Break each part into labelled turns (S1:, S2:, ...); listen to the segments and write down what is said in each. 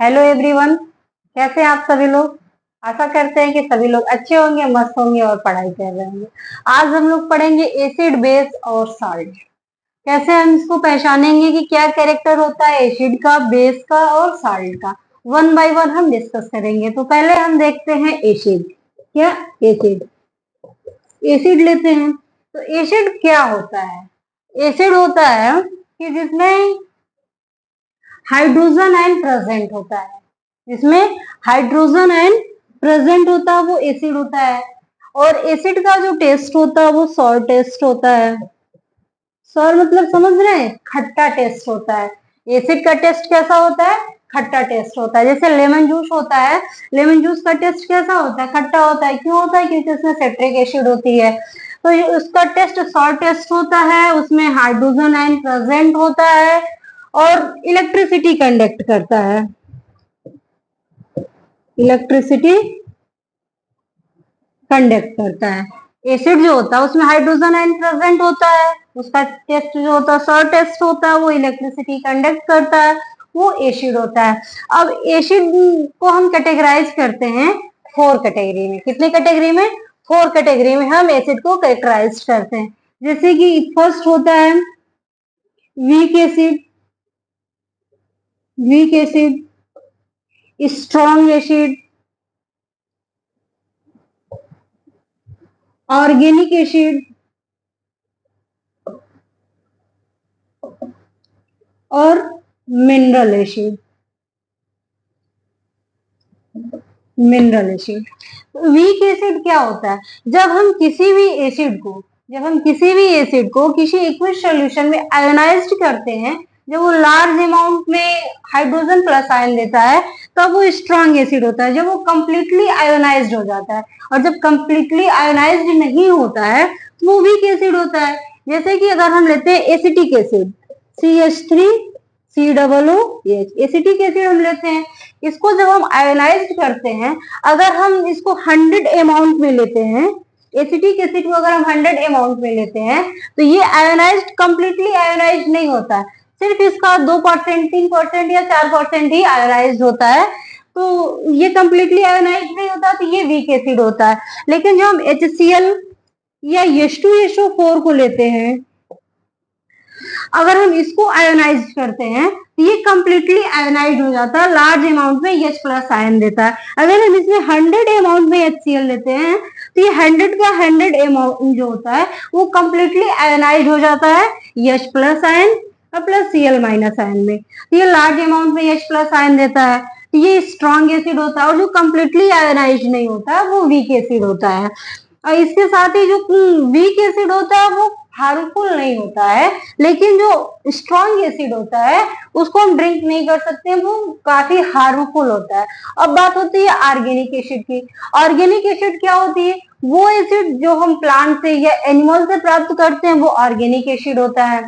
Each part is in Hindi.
S1: हेलो एवरीवन, कैसे हैं आप सभी लोग। आशा करते हैं कि सभी लोग अच्छे होंगे, मस्त होंगे और पढ़ाई कर रहे होंगे। आज हम लोग पढ़ेंगे एसिड, बेस और साल्ट। कैसे हम इसको पहचानेंगे कि क्या कैरेक्टर होता है एसिड का, बेस का और साल्ट का। वन बाय वन हम डिस्कस करेंगे। तो पहले हम देखते हैं एसिड। क्या? एसिड। एसिड लेते हैं। तो एसिड क्या होता है? एसिड होता है कि जिसमें हाइड्रोजन आयन प्रेजेंट होता है। जिसमें हाइड्रोजन आयन प्रेजेंट होता है वो एसिड होता है। और एसिड का जो टेस्ट होता है वो सॉर टेस्ट होता है। सॉर मतलब समझ रहे हैं, खट्टा टेस्ट होता है। एसिड का टेस्ट कैसा होता है? खट्टा टेस्ट होता है। जैसे लेमन जूस होता है, लेमन जूस का टेस्ट कैसा होता है? खट्टा होता है। क्यों होता है? क्योंकि उसमें सिट्रिक एसिड होती है। तो उसका टेस्ट सॉर टेस्ट होता है। उसमें हाइड्रोजन आयन प्रेजेंट होता है और इलेक्ट्रिसिटी कंडक्ट करता है। इलेक्ट्रिसिटी कंडक्ट करता है। एसिड जो होता है उसमें हाइड्रोजन आयन प्रेजेंट होता है। उसका टेस्ट जो होता है सॉर टेस्ट होता है, वो इलेक्ट्रिसिटी कंडक्ट करता है, वो एसिड होता है। अब एसिड को हम कैटेगराइज करते हैं 4 कैटेगरी में। कितने कैटेगरी में? 4 कैटेगरी में हम एसिड को कैटेगराइज करते हैं। जैसे कि फर्स्ट होता है weak acid, weak acid, strong acid, organic acid और mineral acid. Mineral acid. Weak acid क्या होता है? जब हम किसी भी एसिड को किसी एक्वस सॉल्यूशन में आयोनाइज्ड करते हैं, जब वो लार्ज अमाउंट में हाइड्रोजन प्लस आयन देता है, तब वो स्ट्रॉन्ग एसिड होता है। जब वो कंप्लीटली आयोनाइज्ड हो जाता है, और जब कंप्लीटली आयोनाइज्ड नहीं होता है तो वो वीक एसिड होता है। जैसे कि अगर हम लेते हैं acetic acid, CH3 COO, acetic acid हम लेते हैं। इसको जब हम आयोनाइज्ड करते हैं, अगर हम इसको 100 अमाउंट में लेते हैं, एसिटिक एसिड को अगर हम 100 अमाउंट में लेते हैं, तो ये आयोनाइज्ड कंप्लीटली आयोनाइज्ड नहीं होता है। सिर्फ इसका 2%, 3% या 4% ही आयोनाइज्ड होता है। तो ये कंप्लीटली आयोनाइज्ड नहीं होता, तो ये वीक एसिड होता है। लेकिन जो हम HCl या H2SO4 को लेते हैं, अगर हम इसको आयोनाइज करते हैं तो ये कंप्लीटली आयोनाइज हो जाता है, लार्ज अमाउंट में H प्लस आयन देता है। अगर हम इसमें 100 अमाउंट में HCl लेते हैं तो ये 100 का 100 अमाउंट जो होता है वो कंप्लीटली आयोनाइज हो जाता है H प्लस आयन और प्लस Cl माइनस आयन में। तो ये लार्ज अमाउंट में H प्लस आयन देता है, तो ये स्ट्रॉन्ग एसिड होता है। और जो कंप्लीटली आयोनाइज नहीं होता वो वीक एसिड होता है। और इसके साथ ही जो वीक एसिड होता है वो हार्मफुल नहीं होता है, लेकिन जो स्ट्रॉन्ग एसिड होता है उसको हम ड्रिंक नहीं कर सकते, वो काफी हार्मफुल होता है। अब बात होती है ऑर्गेनिक एसिड की। ऑर्गेनिक एसिड क्या होती है? वो एसिड जो हम प्लांट से या एनिमल से प्राप्त करते हैं वो ऑर्गेनिक एसिड होता है।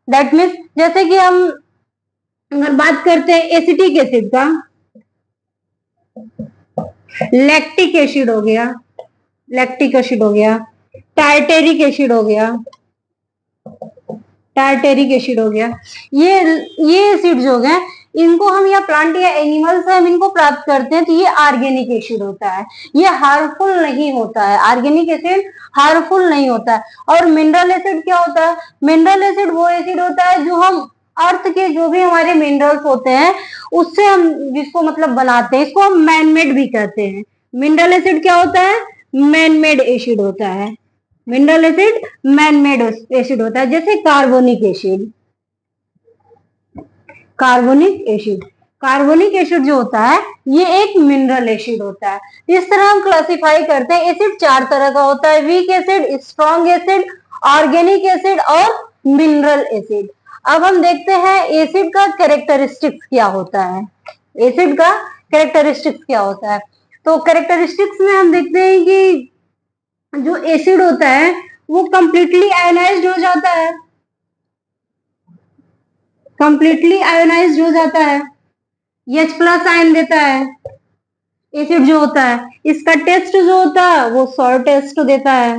S1: दैट मीन्स जैसे कि हम अगर बात करते हैं एसिटिक एसिड का, लैक्टिक एसिड हो गया, लैक्टिक एसिड हो गया, टार्टेरिक एसिड हो गया, टार्टेरिक एसिड हो गया। ये एसिड जो है इनको हम या प्लांट या एनिमल से हम इनको प्राप्त करते हैं, तो ये ऑर्गेनिक एसिड होता है। ये हार्मफुल नहीं होता है, ऑर्गेनिक एसिड हार्मफुल नहीं होता है। और मिनरल एसिड क्या होता है? मिनरल एसिड वो एसिड होता है जो हम अर्थ के जो भी हमारे मिनरल्स होते हैं उससे हम जिसको मतलब बनाते हैं, इसको हम मैनमेड भी कहते हैं। मिनरल एसिड क्या होता है? मैनमेड एसिड होता है। मिनरल एसिड मैनमेड एसिड होता है। जैसे carbonic acid, carbonic acid, carbonic acid जो होता है ये एक मिनरल एसिड होता है। इस तरह हम क्लासिफाई करते हैं। एसिड 4 तरह का होता है, weak acid, strong acid, organic acid और मिनरल एसिड। अब हम देखते हैं एसिड का कैरेक्टरिस्टिक्स क्या होता है। एसिड का कैरेक्टरिस्टिक्स क्या होता है? तो कैरेक्टरिस्टिक्स में हम देखते हैं कि जो एसिड होता है वो कंप्लीटली आयोनाइज्ड हो जाता है, कंप्लीटली आयोनाइज्ड हो जाता है, H प्लस आयन देता है। एसिड जो होता है इसका टेस्ट जो होता है वो सॉर टेस्ट देता है।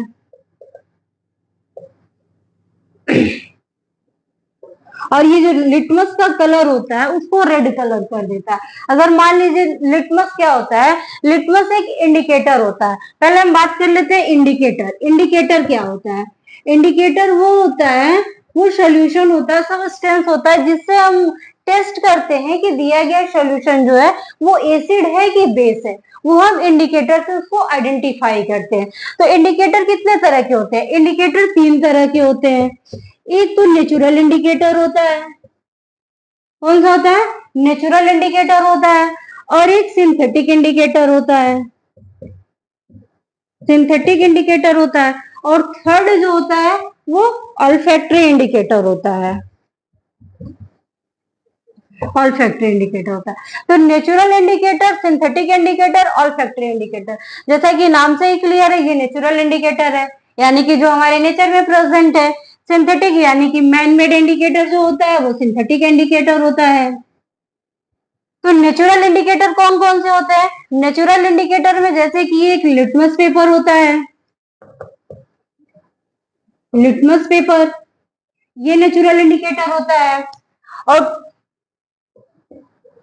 S1: और ये जो लिटमस का कलर होता है उसको रेड कलर कर देता है। अगर मान लीजिए लिटमस क्या होता है, लिटमस एक इंडिकेटर होता है। पहले हम बात कर लेते हैं इंडिकेटर। इंडिकेटर क्या होता है? इंडिकेटर वो होता है, वो सोल्यूशन होता है, सबस्टेंस होता है जिससे हम टेस्ट करते हैं कि दिया गया सोल्यूशन जो है वो एसिड है कि बेस है। वो हम इंडिकेटर से उसको आइडेंटिफाई करते हैं। तो इंडिकेटर कितने तरह के होते हैं? इंडिकेटर 3 तरह के होते हैं। एक तो नेचुरल इंडिकेटर होता है। कौन सा होता है? नेचुरल इंडिकेटर होता है। और एक सिंथेटिक इंडिकेटर होता है। सिंथेटिक इंडिकेटर होता है। और थर्ड जो होता है वो ऑल्फैक्टरी इंडिकेटर होता है। ऑल्फैक्टरी इंडिकेटर होता है। तो natural indicator, synthetic indicator, olfactory indicator, जैसा कि नाम से ही क्लियर है, ये नेचुरल इंडिकेटर है, यानी कि जो हमारे नेचर में प्रेजेंट है। सिंथेटिक यानी कि मैन मेड इंडिकेटर जो होता है वो सिंथेटिक इंडिकेटर होता है। तो नेचुरल इंडिकेटर कौन कौन से होते हैं? नेचुरल इंडिकेटर में जैसे कि एक लिटमस पेपर होता है। लिटमस पेपर ये नेचुरल इंडिकेटर होता है। और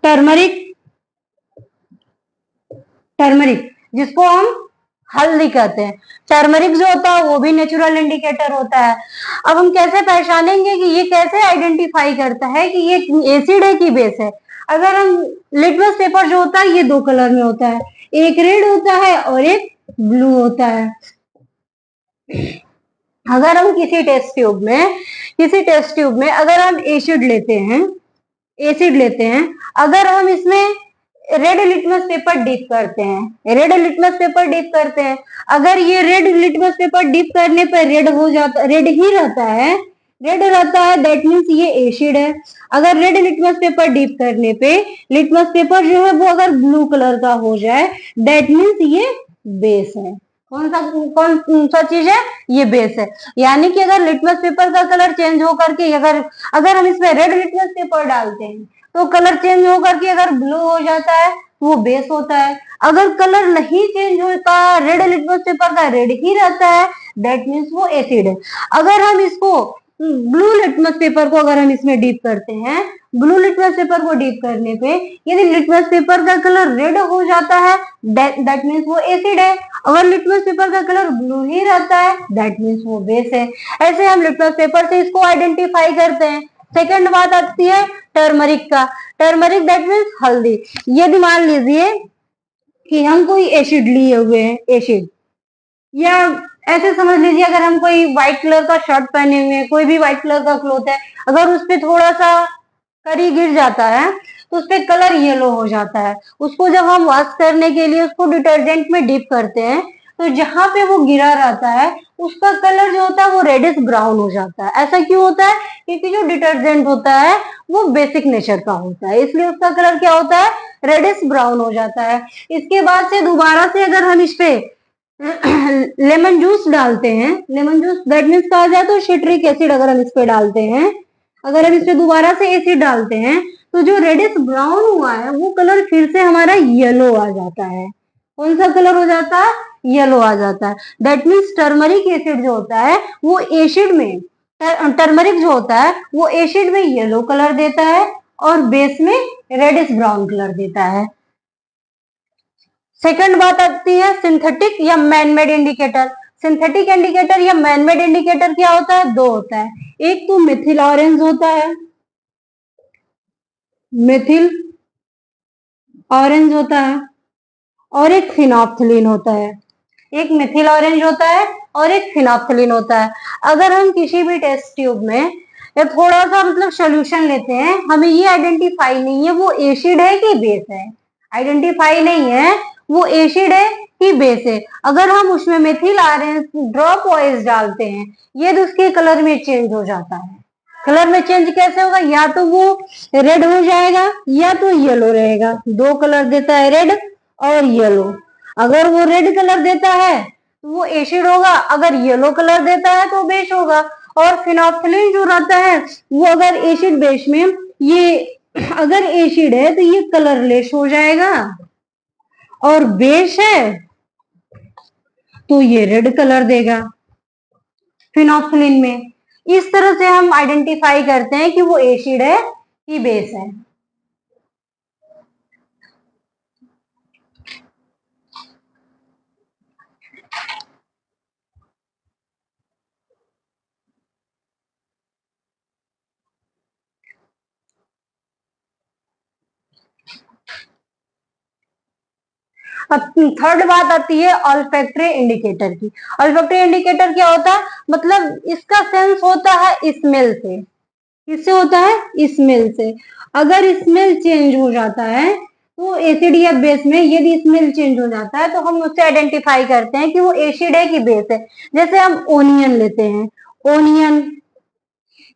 S1: टर्मरिक, टर्मरिक जिसको हम हल्दी कहते हैं, टर्मरिक जो होता है वो भी नेचुरल इंडिकेटर होता है। अब हम कैसे पहचानेंगे कि ये कैसे आइडेंटिफाई करता है कि ये एसिड है कि बेस है? अगर हम लिटमस पेपर जो होता है ये 2 कलर में होता है, एक रेड होता है और एक ब्लू होता है। अगर हम किसी टेस्ट ट्यूब में अगर हम एसिड लेते हैं, अगर हम इसमें रेड लिटमस पेपर डिप करते हैं, अगर ये रेड लिटमस पेपर डिप करने पर रेड ही रहता है, दैट मीन्स ये एसिड है। अगर रेड लिटमस पेपर डिप करने पे लिटमस पेपर जो है वो अगर ब्लू कलर का हो जाए, दैट मीन्स ये बेस है। कौन सा चीज है? ये बेस है। यानी कि अगर लिटमस पेपर का कलर चेंज होकर के अगर हम इसमें रेड लिटमस पेपर डालते हैं तो कलर चेंज होकर के अगर ब्लू हो जाता है वो बेस होता है। अगर कलर नहीं चेंज होता, रेड लिटमस पेपर का रेड ही रहता है, दैट मीन्स वो एसिड है। अगर हम इसको ब्लू लिटमस पेपर को अगर हम इसमें डीप करते हैं, ब्लू लिटमस पेपर को डीप करने पे यदि लिटमस पेपर का कलर रेड हो जाता है, दैट मीन्स वो एसिड है। अगर लिटमस पेपर का कलर ब्लू ही रहता है, दैट मीन्स वो बेस है। ऐसे हम लिटमस पेपर से इसको आइडेंटिफाई करते हैं। सेकंड बात आती है टर्मरिक का। टर्मरिक दैट मीन्स हल्दी। यदि मान लीजिए कि हम कोई एसिड लिए हुए हैं, एसिड, या ऐसे समझ लीजिए अगर हम कोई व्हाइट कलर का शर्ट पहने हुए हैं, कोई भी व्हाइट कलर का क्लोथ है, अगर उस पर थोड़ा सा करी गिर जाता है तो उस पर कलर येलो हो जाता है। उसको जब हम वॉश करने के लिए उसको डिटर्जेंट में डिप करते हैं तो जहां पे वो गिरा रहता है उसका कलर जो होता है वो रेडिश ब्राउन हो जाता है। ऐसा क्यों होता है? क्योंकि जो डिटर्जेंट होता है वो बेसिक नेचर का होता है, इसलिए उसका कलर क्या होता है? रेडिश ब्राउन हो जाता है। इसके बाद से दोबारा से अगर हम इस पे लेमन जूस डालते हैं, लेमन जूस दैट मीन्स कहा जाए तो सिट्रिक एसिड अगर हम इस पे डालते हैं, अगर हम इस पे दोबारा से एसिड डालते हैं तो जो रेडिश ब्राउन हुआ है वो कलर फिर से हमारा येलो आ जाता है। कौन सा कलर हो जाता है? येलो आ जाता है। दैट मीन्स टर्मरिक एसिड जो होता है वो एसिड में, टर्मरिक जो होता है वो एसिड में येलो कलर देता है और बेस में रेडिश ब्राउन कलर देता है। सेकंड बात आती है सिंथेटिक या मैनमेड इंडिकेटर। सिंथेटिक इंडिकेटर या मैनमेड इंडिकेटर क्या होता है? 2 होता है। एक तो मिथिल ऑरेंज होता है, मिथिल ऑरेंज होता है, और एक फिनोप्थिलीन होता है। एक मिथिल ऑरेंज होता है और एक फिनोप्थिलीन होता है। अगर हम किसी भी टेस्ट ट्यूब में या थोड़ा सा मतलब सोल्यूशन लेते हैं, हमें ये आइडेंटिफाई नहीं है वो एसिड है कि बेस है, आइडेंटिफाई नहीं है वो एसिड है कि बेस है। अगर हम उसमें मिथिल ऑरेंज ड्रॉप वाइज डालते हैं ये तो उसके कलर में चेंज हो जाता है। कलर में चेंज कैसे होगा? या तो वो रेड हो जाएगा या तो येलो रहेगा। 2 कलर देता है, रेड और येलो। अगर वो रेड कलर देता है तो वो एसिड होगा, अगर येलो कलर देता है तो बेस होगा। और फिनोप्थिलीन जो रहता है वो अगर एसिड बेस में, ये अगर एसिड है तो ये कलरलेस हो जाएगा, और बेस है तो ये रेड कलर देगा फिनोप्थिलीन में। इस तरह से हम आइडेंटिफाई करते हैं कि वो एसिड है कि बेस है। अब थर्ड बात आती है ऑल्फैक्टरी इंडिकेटर की। ऑल्फैक्टरी इंडिकेटर क्या होता है, मतलब इसका सेंस होता है स्मेल से। किससे होता है, स्मेल से। अगर स्मेल चेंज हो जाता है तो एसिड या बेस में यदि स्मेल चेंज हो जाता है तो हम उससे आइडेंटिफाई करते हैं कि वो एसिड है कि बेस है। जैसे हम ओनियन लेते हैं, ओनियन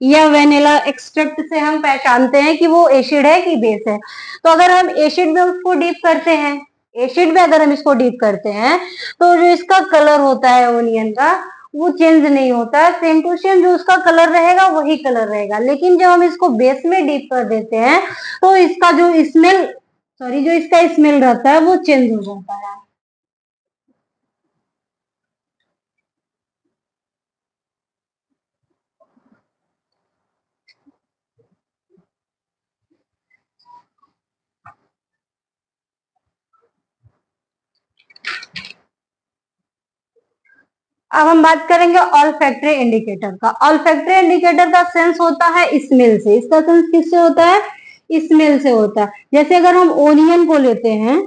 S1: या वेनिला एक्सट्रैक्ट से हम पहचानते हैं कि वो एसिड है कि बेस है। तो अगर हम एसिड में उसको डीप करते हैं, एसिड में अगर हम इसको डीप करते हैं तो जो इसका कलर होता है ओनियन का वो चेंज नहीं होता है, सेम टू सेम जो उसका कलर रहेगा वही कलर रहेगा। लेकिन जब हम इसको बेस में डीप कर देते हैं तो इसका जो स्मेल, सॉरी, जो इसका स्मेल रहता है वो चेंज हो जाता है। अब हम बात करेंगे ऑल्फैक्टरी इंडिकेटर का। ऑल्फैक्टरी इंडिकेटर का सेंस होता है स्मेल से। इसका सेंस किससे होता है, स्मेल से होता है। जैसे अगर हम ओनियन को लेते हैं,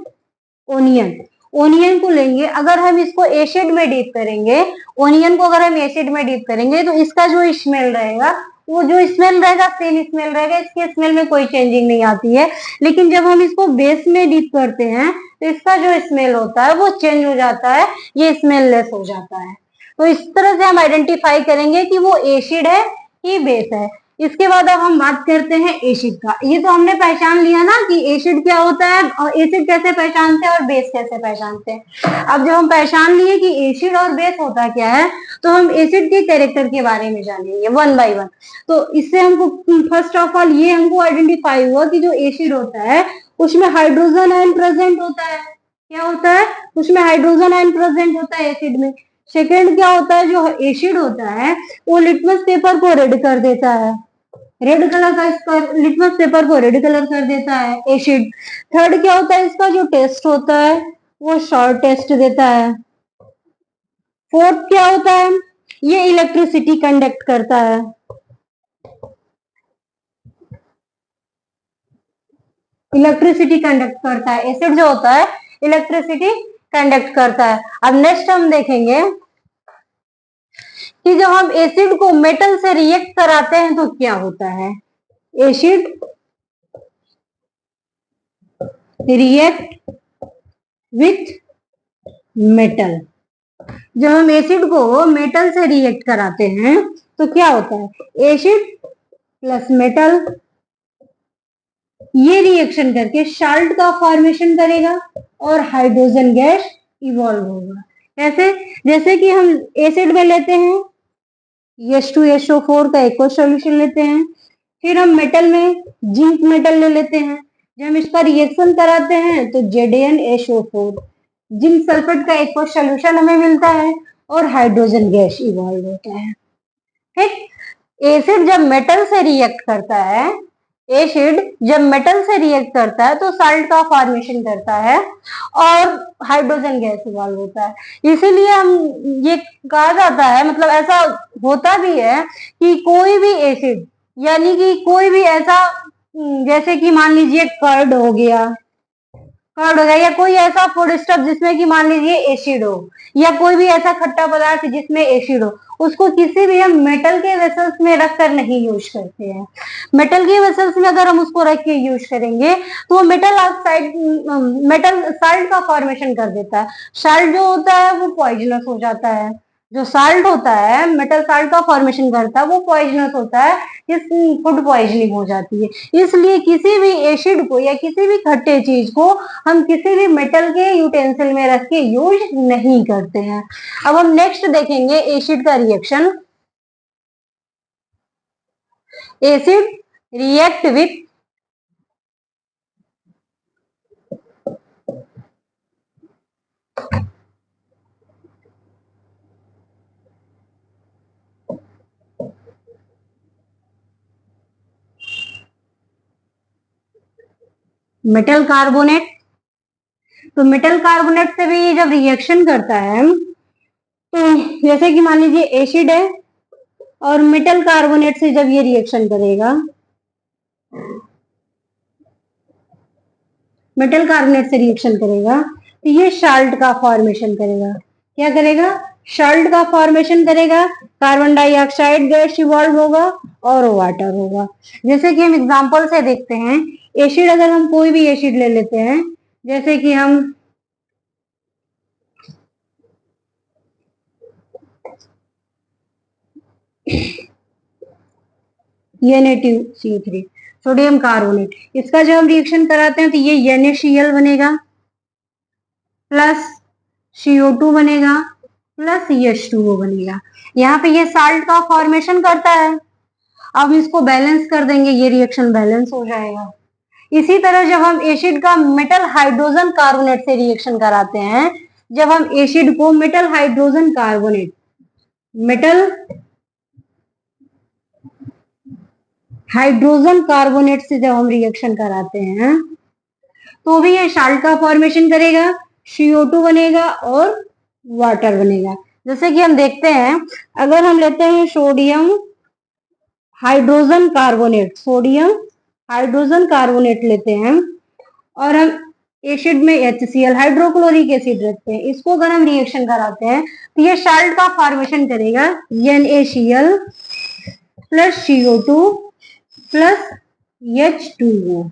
S1: ओनियन, ओनियन को लेंगे, अगर हम इसको एसिड में डीप करेंगे, ओनियन को अगर हम एसिड में डीप करेंगे तो इसका जो स्मेल रहेगा वो जो स्मेल रहेगा सेम स्मेल रहेगा, इसके स्मेल में कोई चेंजिंग नहीं आती है। लेकिन जब हम इसको बेस में डीप करते हैं तो इसका जो स्मेल होता है वो चेंज हो जाता है, ये स्मेल लेस हो जाता है। तो इस तरह से हम आइडेंटिफाई करेंगे कि वो एसिड है कि बेस है। इसके बाद अब हम बात करते हैं एसिड का। ये तो हमने पहचान लिया ना कि एसिड क्या होता है और एसिड कैसे पहचानते हैं और बेस कैसे पहचानते हैं। अब जब हम पहचान लिए कि एसिड और बेस होता क्या है तो हम एसिड के कैरेक्टर के बारे में जानेंगे वन बाय वन। तो इससे हमको फर्स्ट ऑफ ऑल ये हमको आइडेंटिफाई हुआ कि जो एसिड होता है उसमें हाइड्रोजन आयन प्रेजेंट होता है। क्या होता है, उसमें हाइड्रोजन आयन प्रेजेंट होता है एसिड में। सेकेंड क्या होता है, जो एसिड होता है वो लिटमस पेपर को रेड कर देता है, रेड कलर का इसका लिटमस पेपर को रेड कलर कर देता है एसिड। थर्ड क्या होता है, इसका जो टेस्ट होता है वो शॉर्ट टेस्ट देता है। फोर्थ क्या होता है, ये इलेक्ट्रिसिटी कंडक्ट करता है। इलेक्ट्रिसिटी कंडक्ट करता है, एसिड जो होता है इलेक्ट्रिसिटी कंडक्ट करता है। अब नेक्स्ट हम देखेंगे कि जब हम एसिड को मेटल से रिएक्ट कराते हैं तो क्या होता है। Acid react with metal. जब हम एसिड को मेटल से रिएक्ट कराते हैं तो क्या होता है, एसिड प्लस मेटल ये रिएक्शन करके साल्ट का फॉर्मेशन करेगा और हाइड्रोजन गैस इवॉल्व होगा। कैसे, जैसे कि हम एसिड में लेते हैं H2SO4 का एक्वा सॉल्यूशन लेते हैं, फिर हम मेटल में जिंक मेटल ले लेते हैं। जब हम इसका रिएक्शन कराते हैं तो ZnSO4 जिंक सल्फेट का एक्वा सॉल्यूशन हमें मिलता है और हाइड्रोजन गैस इवॉल्व होता है। ठीक, एसिड जब मेटल से रिएक्ट करता है, एसिड जब मेटल से रिएक्ट करता है तो साल्ट का फॉर्मेशन करता है और हाइड्रोजन गैस इवॉल्व होता है। इसीलिए हम ये कहा जाता है, मतलब ऐसा होता भी है कि कोई भी एसिड, यानी कि कोई भी ऐसा जैसे कि मान लीजिए कर्ड हो गया, कर्ड हो गया, या कोई ऐसा फूड स्टफ जिसमें कि मान लीजिए एसिड हो, या कोई भी ऐसा खट्टा पदार्थ जिसमें एसिड हो, उसको किसी भी हम मेटल के वेसल्स में रखकर नहीं यूज करते हैं। मेटल के वेसल्स में अगर हम उसको रख के यूज करेंगे तो वो मेटल ऑक्साइड, मेटल साल्ट का फॉर्मेशन कर देता है। साल्ट जो होता है वो पॉइजनस हो जाता है। जो साल्ट होता है, मेटल साल्ट का फॉर्मेशन करता है, वो पॉइजनस होता है, इस फूड पॉइजनिंग हो जाती है। इसलिए किसी भी एसिड को या किसी भी खट्टे चीज को हम किसी भी मेटल के यूटेंसिल में रख के यूज नहीं करते हैं। अब हम नेक्स्ट देखेंगे एसिड का reaction. Acid react with metal carbonate. तो मेटल कार्बोनेट से भी ये जब रिएक्शन करता है, तो जैसे कि मान लीजिए एसिड है और मेटल कार्बोनेट से जब ये रिएक्शन करेगा, मेटल कार्बोनेट से रिएक्शन करेगा, तो ये साल्ट का फॉर्मेशन करेगा। क्या करेगा? साल्ट का फॉर्मेशन करेगा। कार्बन डाइऑक्साइड गैस इवॉल्व होगा और वाटर होगा। जैसे कि हम एग्जांपल से देखते हैं, एसिड, अगर हम कोई भी एसिड ले लेते हैं, जैसे कि हम Na2CO3 सोडियम कार्बोनेट, इसका जब हम रिएक्शन कराते हैं तो ये NaCl बनेगा प्लस CO2 बनेगा प्लस H2O बनेगा। यहाँ पे ये साल्ट का फॉर्मेशन करता है। अब इसको बैलेंस कर देंगे, ये रिएक्शन बैलेंस हो जाएगा। इसी तरह जब हम एसिड का मेटल हाइड्रोजन कार्बोनेट से रिएक्शन कराते हैं, जब हम एसिड को metal hydrogen carbonate, metal hydrogen carbonate से जब हम रिएक्शन कराते हैं, तो भी ये साल्ट का फॉर्मेशन करेगा, CO2 बनेगा और वाटर बनेगा। जैसे कि हम देखते हैं, अगर हम लेते हैं sodium hydrogen carbonate, sodium hydrogen carbonate लेते हैं और हम एसिड में HCl हाइड्रोक्लोरिक एसिड रखते हैं, इसको अगर हम रिएक्शन कराते हैं तो ये साल्ट का फॉर्मेशन करेगा, NaCl plus CO2 plus H2O,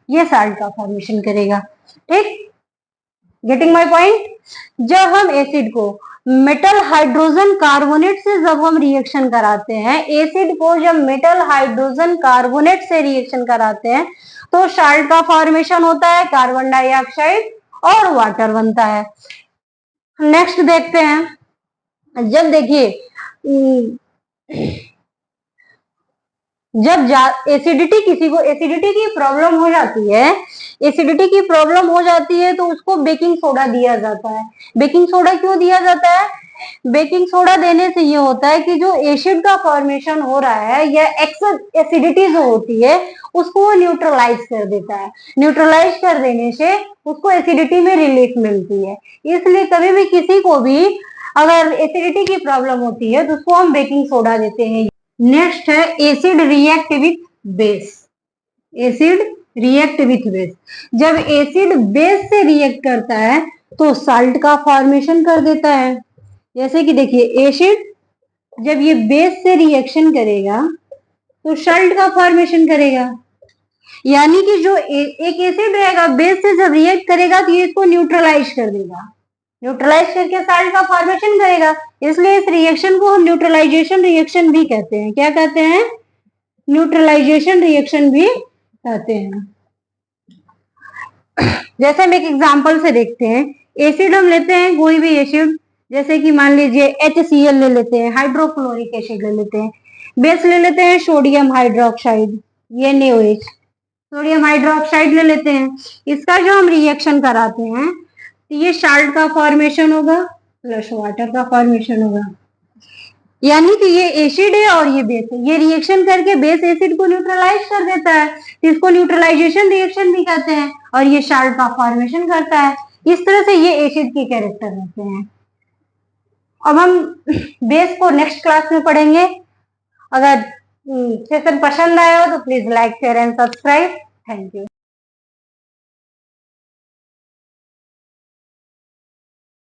S1: ये साल्ट का फॉर्मेशन करेगा। ठीक, गेटिंग माय पॉइंट? जब हम एसिड को मेटल हाइड्रोजन कार्बोनेट से जब हम रिएक्शन कराते हैं, एसिड को जब मेटल हाइड्रोजन कार्बोनेट से रिएक्शन कराते हैं, तो साल्ट का फॉर्मेशन होता है, कार्बन डाइऑक्साइड और वाटर बनता है। नेक्स्ट देखते हैं, जब देखिए जब एसिडिटी, किसी को एसिडिटी की प्रॉब्लम हो जाती है, एसिडिटी की प्रॉब्लम हो जाती है तो उसको बेकिंग सोडा दिया जाता है। बेकिंग सोडा क्यों दिया जाता है? बेकिंग सोडा देने से ये होता है कि जो एसिड का फॉर्मेशन हो रहा है या एक्सेस एसिडिटी जो होती है उसको वो न्यूट्रलाइज कर देता है। न्यूट्रलाइज कर देने से उसको एसिडिटी में रिलीफ मिलती है। इसलिए कभी भी किसी को भी अगर एसिडिटी की प्रॉब्लम होती है तो उसको हम बेकिंग सोडा देते हैं। नेक्स्ट है acid react with base. Acid react with base, जब एसिड बेस से रिएक्ट करता है तो साल्ट का फॉर्मेशन कर देता है। जैसे कि देखिए एसिड जब ये बेस से रिएक्शन करेगा तो साल्ट का फॉर्मेशन करेगा, यानी कि जो एक एसिड रहेगा बेस से जब रिएक्ट करेगा तो ये इसको न्यूट्रलाइज कर देगा, न्यूट्रलाइज करके साल्ट का फॉर्मेशन करेगा। इसलिए इस रिएक्शन को हम न्यूट्रलाइजेशन रिएक्शन भी कहते हैं। क्या कहते हैं? न्यूट्रलाइजेशन रिएक्शन भी कहते हैं। जैसे हम एक एग्जांपल से देखते हैं, एसिड हम लेते हैं कोई भी एसिड, जैसे कि मान लीजिए HCl ले लेते हैं, हाइड्रोक्लोरिक एसिड ले लेते हैं। बेस ले लेते हैं सोडियम हाइड्रोक्साइड, ये NaOH, सोडियम हाइड्रोक्साइड ले लेते हैं। इसका जो हम रिएक्शन कराते हैं तो ये साल्ट का फॉर्मेशन होगा प्लस वाटर का फॉर्मेशन होगा, यानी कि ये एसिड है और ये बेस है। ये रिएक्शन करके बेस एसिड को न्यूट्रलाइज कर देता है, इसको न्यूट्रलाइजेशन रिएक्शन भी कहते हैं, और ये साल्ट का फॉर्मेशन करता है। इस तरह से ये एसिड के कैरेक्टर होते हैं। अब हम बेस को नेक्स्ट क्लास में पढ़ेंगे। अगर सेशन पसंद आया हो तो please like share and subscribe. Thank you.